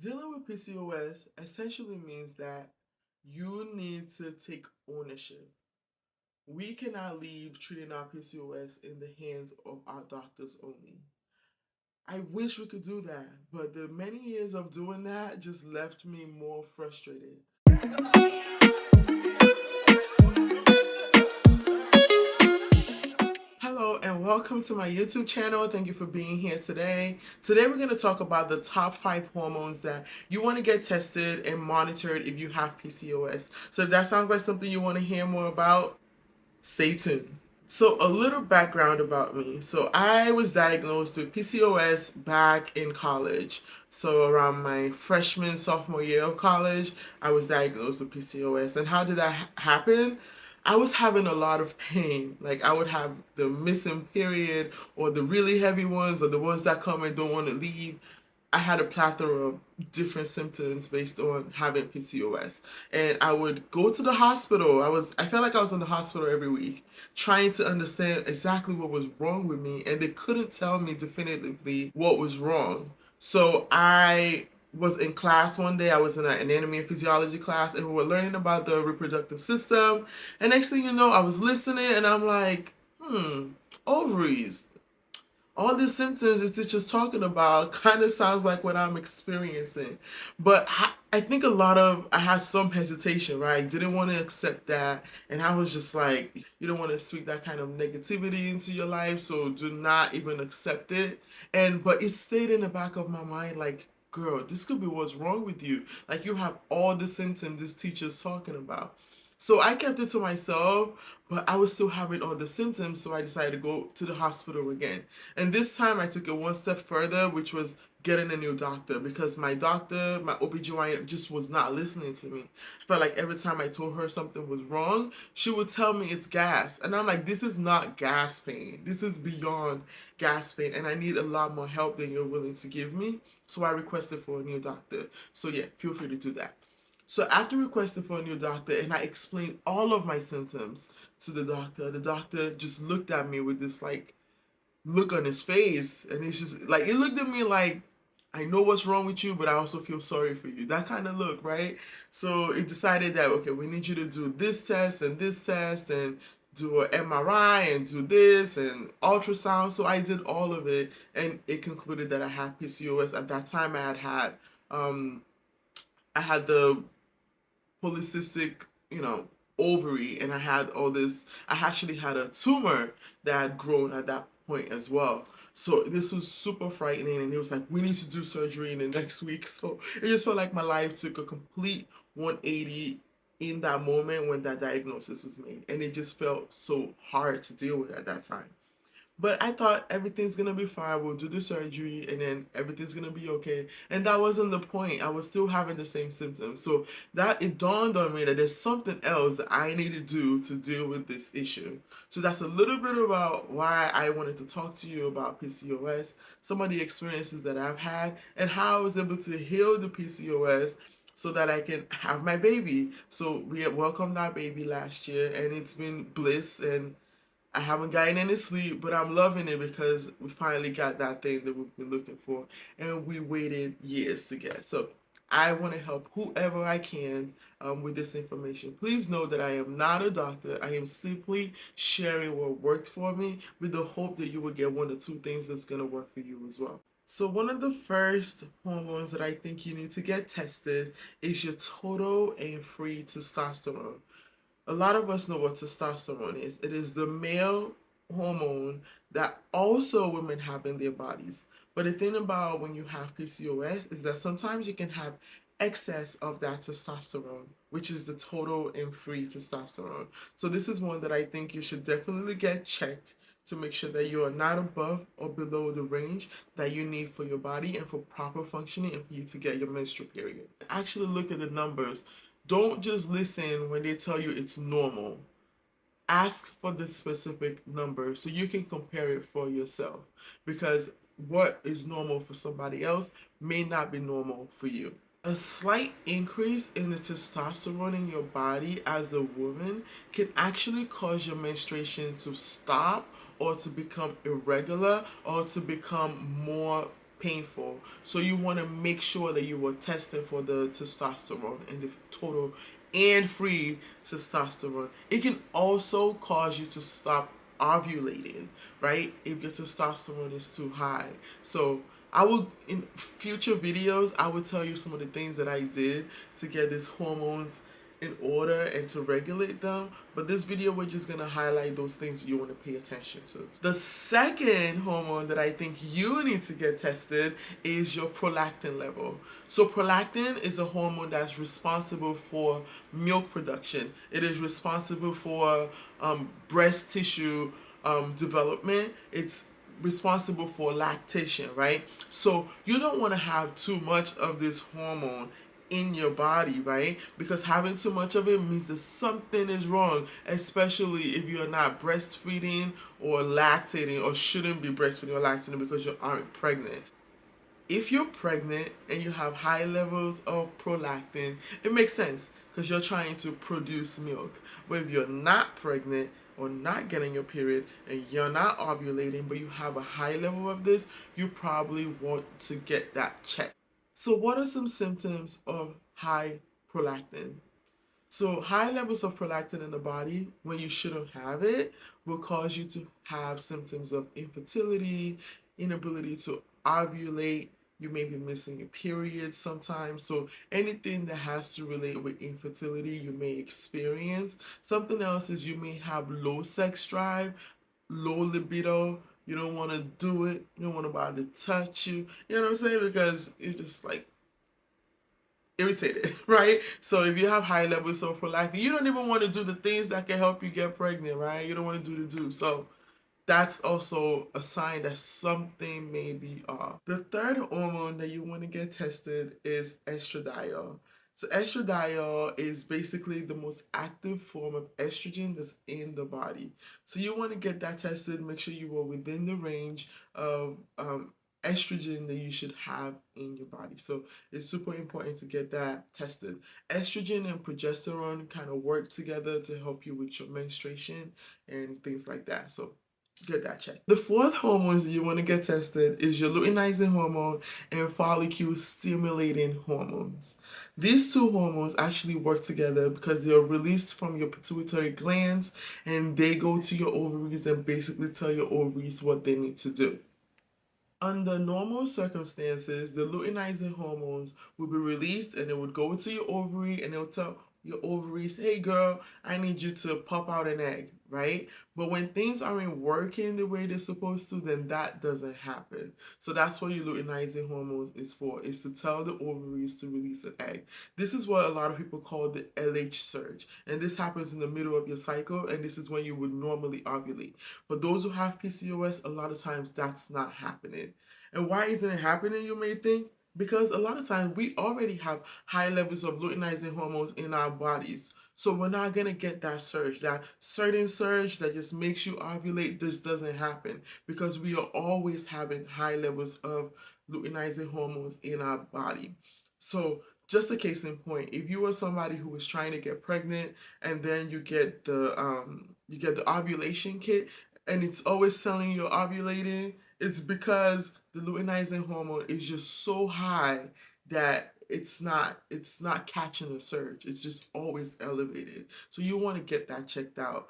Dealing with PCOS essentially means that you need to take ownership. We cannot leave treating our PCOS in the hands of our doctors only. I wish we could do that, but the many years of doing that just left me more frustrated. Hello and welcome to my YouTube channel. Thank you for being here today. Today we're going to talk about the top 5 hormones that you want to get tested and monitored if you have PCOS. So if that sounds like something you want to hear more about, stay tuned. So a little background about me. So I was diagnosed with PCOS back in college. So around my freshman, sophomore year of college, I was diagnosed with PCOS. And how did that happen? I was having a lot of pain. Like I would have the missing period or the really heavy ones or the ones that come and don't want to leave. I had a plethora of different symptoms based on having PCOS. And I would go to the hospital. I felt like I was in the hospital every week trying to understand exactly what was wrong with me, and they couldn't tell me definitively what was wrong. So I was in class one day. I was in an anatomy and physiology class, and we were learning about the reproductive system. And next thing you know, I was listening and I'm like, ovaries. All these symptoms this teacher's talking about kind of sounds like what I'm experiencing. But I think I had some hesitation, right? I didn't want to accept that. And I was just like, you don't want to speak that kind of negativity into your life, so do not even accept it. But it stayed in the back of my mind like, girl, this could be what's wrong with you. Like you have all the symptoms this teacher's talking about. So I kept it to myself, but I was still having all the symptoms, so I decided to go to the hospital again. And this time I took it one step further, which was getting a new doctor, because my doctor, my OBGYN, just was not listening to me. I felt like every time I told her something was wrong, she would tell me it's gas. And I'm like, this is not gas pain. This is beyond gas pain, and I need a lot more help than you're willing to give me. So I requested for a new doctor. So yeah, feel free to do that. So after requesting for a new doctor and I explained all of my symptoms to the doctor just looked at me with this like look on his face, and it's just like it looked at me like, I know what's wrong with you, but I also feel sorry for you. That kind of look, right? So it decided that, okay, we need you to do this test and do an MRI and do this and ultrasound. So I did all of it, and it concluded that I had PCOS. At that time, I had the polycystic, ovary, and I had all this. I actually had a tumor that had grown at that point as well. So this was super frightening, and it was like, we need to do surgery in the next week. So it just felt like my life took a complete 180 in that moment when that diagnosis was made, and it just felt so hard to deal with at that time. But I thought everything's gonna be fine. We'll do the surgery and then everything's gonna be okay. And that wasn't the point. I was still having the same symptoms. So that it dawned on me that there's something else that I need to do to deal with this issue. So that's a little bit about why I wanted to talk to you about PCOS, some of the experiences that I've had, and how I was able to heal the PCOS so that I can have my baby. So we had welcomed our baby last year, and it's been bliss, and I haven't gotten any sleep, but I'm loving it because we finally got that thing that we've been looking for, and we waited years to get. So I want to help whoever I can with this information. Please know that I am not a doctor. I am simply sharing what worked for me with the hope that you will get 1 or 2 things that's going to work for you as well. So one of the first hormones that I think you need to get tested is your total and free testosterone. A lot of us know what testosterone is. It is the male hormone that also women have in their bodies. But the thing about when you have PCOS is that sometimes you can have excess of that testosterone, which is the total and free testosterone. So this is one that I think you should definitely get checked to make sure that you are not above or below the range that you need for your body and for proper functioning and for you to get your menstrual period. Actually look at the numbers. Don't just listen when they tell you it's normal. Ask for the specific number so you can compare it for yourself, because what is normal for somebody else may not be normal for you. A slight increase in the testosterone in your body as a woman can actually cause your menstruation to stop or to become irregular or to become more painful. So you want to make sure that you were tested for the testosterone and the total and free testosterone. It can also cause you to stop ovulating, right? If your testosterone is too high. So I will, in future videos, I will tell you some of the things that I did to get these hormones in order and to regulate them. But this video, we're just gonna highlight those things you want to pay attention to. The second hormone that I think you need to get tested is your prolactin level. So prolactin is a hormone that's responsible for milk production. It is responsible for breast tissue development. It's responsible for lactation, right? So you don't want to have too much of this hormone in your body, right? Because having too much of it means that something is wrong, especially if you're not breastfeeding or lactating, or shouldn't be breastfeeding or lactating because you aren't pregnant. If you're pregnant and you have high levels of prolactin, it makes sense because you're trying to produce milk. But if you're not pregnant or not getting your period and you're not ovulating, but you have a high level of this, you probably want to get that checked. So what are some symptoms of high prolactin? So high levels of prolactin in the body when you shouldn't have it will cause you to have symptoms of infertility, inability to ovulate. You may be missing a period sometimes. So anything that has to relate with infertility, you may experience. Something else is you may have low sex drive, low libido. You don't want to do it. You don't want nobody to touch you. You know what I'm saying? Because you're just like irritated, right? So if you have high levels of prolactin, you don't even want to do the things that can help you get pregnant, right? You don't want to do. So that's also a sign that something may be off. The third hormone that you want to get tested is estradiol. So estradiol is basically the most active form of estrogen that's in the body. So you want to get that tested, make sure you are within the range of estrogen that you should have in your body. So it's super important to get that tested. Estrogen and progesterone kind of work together to help you with your menstruation and things like that. So get that checked. The fourth hormones that you want to get tested is your luteinizing hormone and follicle stimulating hormones. These two hormones actually work together because they're released from your pituitary glands and they go to your ovaries and basically tell your ovaries what they need to do. Under normal circumstances, the luteinizing hormones will be released and it would go into your ovary and it will tell your ovaries, hey girl, I need you to pop out an egg, right? But when things aren't working the way they're supposed to, then that doesn't happen. So that's what your luteinizing hormones is for, is to tell the ovaries to release an egg. This is what a lot of people call the LH surge. And this happens in the middle of your cycle, and this is when you would normally ovulate. For those who have PCOS, a lot of times that's not happening. And why isn't it happening, you may think? Because a lot of times we already have high levels of luteinizing hormones in our bodies. So we're not going to get that surge, that certain surge that just makes you ovulate. This doesn't happen because we are always having high levels of luteinizing hormones in our body. So just a case in point, if you are somebody who is trying to get pregnant and then you get the ovulation kit and it's always telling you you're ovulating, it's because the luteinizing hormone is just so high that it's not catching a surge. It's just always elevated. So you want to get that checked out.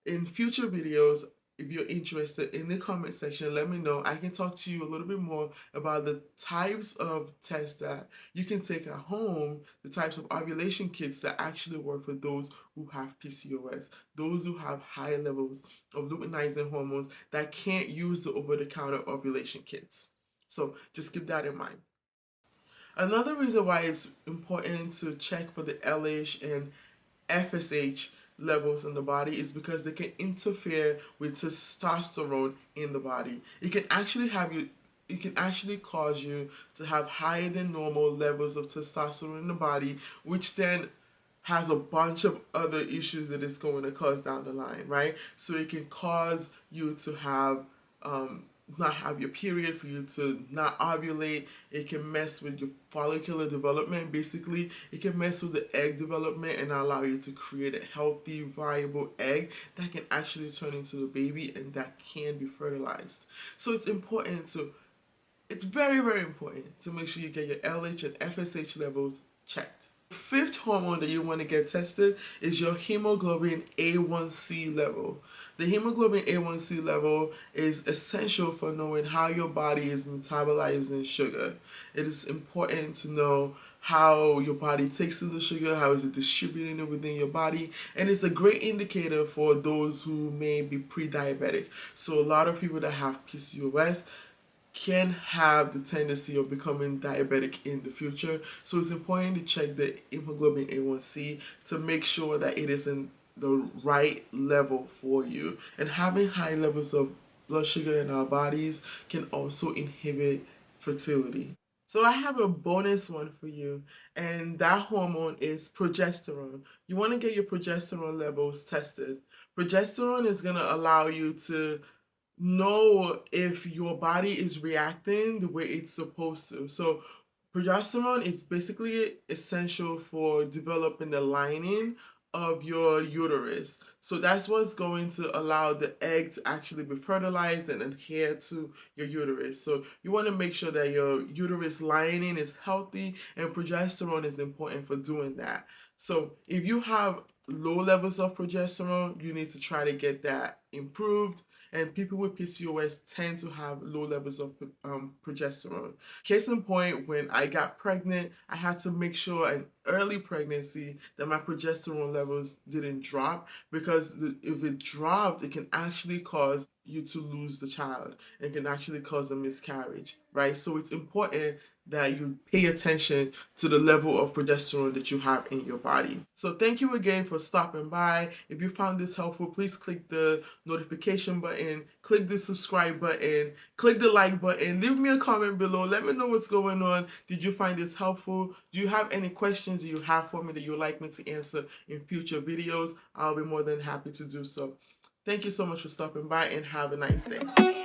In future videos, if you're interested, in the comment section, let me know. I can talk to you a little bit more about the types of tests that you can take at home, the types of ovulation kits that actually work for those who have PCOS, those who have high levels of luteinizing hormones that can't use the over-the-counter ovulation kits. So just keep that in mind. Another reason why it's important to check for the LH and FSH levels in the body is because they can interfere with testosterone in the body. It can actually cause you to have higher than normal levels of testosterone in the body, which then has a bunch of other issues that it's going to cause down the line, right? So it can cause you to have not have your period, for you to not ovulate. It can mess with your follicular development. Basically, it can mess with the egg development and allow you to create a healthy, viable egg that can actually turn into a baby and that can be fertilized. So it's important to It's very, very important to make sure you get your LH and FSH levels checked. The fifth hormone that you want to get tested is your hemoglobin A1C level. The hemoglobin A1C level is essential for knowing how your body is metabolizing sugar. It is important to know how your body takes in the sugar, how is it distributing it within your body, and it's a great indicator for those who may be pre-diabetic. So a lot of people that have PCOS can have the tendency of becoming diabetic in the future. So it's important to check the hemoglobin A1C to make sure that it is in the right level for you. And having high levels of blood sugar in our bodies can also inhibit fertility. So I have a bonus one for you, and that hormone is progesterone. You want to get your progesterone levels tested. Progesterone is going to allow you to know if your body is reacting the way it's supposed to. So progesterone is basically essential for developing the lining of your uterus. So that's what's going to allow the egg to actually be fertilized and adhere to your uterus. So you want to make sure that your uterus lining is healthy, and progesterone is important for doing that. So if you have low levels of progesterone, you need to try to get that improved. And people with PCOS tend to have low levels of progesterone. Case in point, when I got pregnant, I had to make sure in early pregnancy that my progesterone levels didn't drop, because if it dropped, it can actually cause you to lose the child. It can actually cause a miscarriage, right? So it's important that you pay attention to the level of progesterone that you have in your body. So thank you again for stopping by. If you found this helpful, please click the notification button, click the subscribe button, click the like button, leave me a comment below. Let me know what's going on. Did you find this helpful? Do you have any questions that you have for me that you would like me to answer in future videos? I'll be more than happy to do so. Thank you so much for stopping by, and have a nice day.